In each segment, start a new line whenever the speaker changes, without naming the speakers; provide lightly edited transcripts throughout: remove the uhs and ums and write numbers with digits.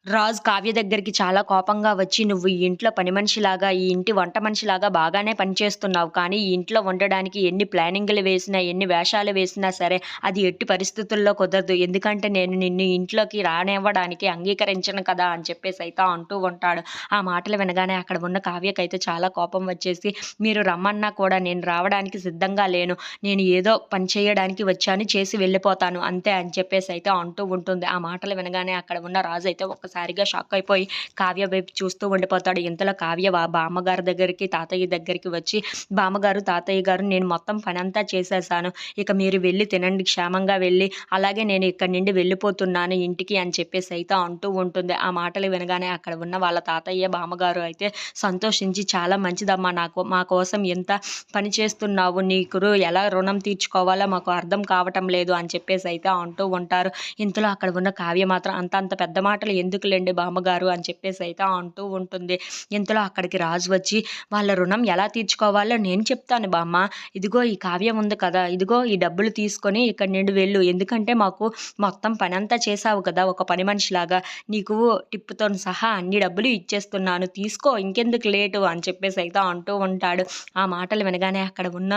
రాజు కావ్య దగ్గరికి చాలా కోపంగా వచ్చి, "నువ్వు ఈ ఇంట్లో పని మనిషిలాగా, ఈ ఇంటి వంట మనిషిలాగా బాగానే పనిచేస్తున్నావు. కానీ ఈ ఇంట్లో ఉండడానికి ఎన్ని ప్లానింగులు వేసినా, ఎన్ని వేషాలు వేసినా సరే, అది ఎట్టి పరిస్థితుల్లో కుదరదు. ఎందుకంటే నేను నిన్ను ఇంట్లోకి రానివ్వడానికి అంగీకరించను కదా!" అని చెప్పేసైతే అంటూ ఉంటాడు. ఆ మాటలు వినగానే అక్కడ ఉన్న కావ్యకైతే చాలా కోపం వచ్చేసి, "మీరు రమ్మన్నా కూడా నేను రావడానికి సిద్ధంగా లేను. నేను ఏదో పని చేయడానికి వచ్చాను, చేసి వెళ్ళిపోతాను అంతే" అని చెప్పేసైతే అంటూ ఉంటుంది. ఆ మాటలు వినగానే అక్కడ ఉన్న రాజైతే ఒక్కసారిగా షాక్ అయిపోయి కావ్య వైపు చూస్తూ ఉండిపోతాడు. ఇంతలో కావ్య బామ్మగారి దగ్గరికి, తాతయ్య దగ్గరికి వచ్చి, "బామ్మగారు, తాతయ్య గారు, నేను మొత్తం పనంతా చేసేసాను. ఇక మీరు వెళ్లి తినండి, క్షేమంగా వెళ్లి. అలాగే నేను ఇక్కడి నుండి వెళ్ళిపోతున్నాను ఇంటికి" అని చెప్పేసైతే అంటూ ఉంటుంది. ఆ మాటలు వినగానే అక్కడ ఉన్న వాళ్ళ తాతయ్య, బామ్మగారు అయితే సంతోషించి, "చాలా మంచిదమ్మా, మా కోసం ఎంత పని చేస్తున్నావు. నీకు ఎలా రుణం తీర్చుకోవాలో మాకు అర్థం కావటం లేదు" అని చెప్పేసైతే అంటూ ఉంటారు. ఇంతలో అక్కడ ఉన్న కావ్య మాత్రం, "అంత పెద్ద మాటలు ఎందుకులెండి బామ్మగారు" అని చెప్పేసైతే అంటూ ఉంటుంది. ఇంతలో అక్కడికి రాజు వచ్చి, "వాళ్ళ రుణం ఎలా తీర్చుకోవాలో నేను చెప్తాను బామ్మ. ఇదిగో ఈ కావ్యం ఉంది కదా! ఇదిగో ఈ డబ్బులు తీసుకొని ఇక్కడి నుండి వెళ్ళు. ఎందుకంటే మాకు మొత్తం పనంతా చేశావు కదా! ఒక పని మనిషిలాగా. నీకు టిప్పుతోని సహా అన్ని డబ్బులు ఇచ్చేస్తున్నాను. తీసుకో, ఇంకెందుకు లేటు" అని చెప్పేసైతే అంటూ ఉంటాడు. ఆ మాటలు వినగానే అక్కడ ఉన్న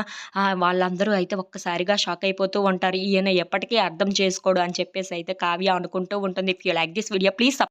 వాళ్ళందరూ అయితే ఒక్కసారిగా షాక్ అయిపోతూ ఉంటారు. ఈయన ఎప్పటికీ అర్థం చేసుకోడు అని చెప్పేసైతే కావ్య అనుకుంటూ ఉంటుంది. If you like this video please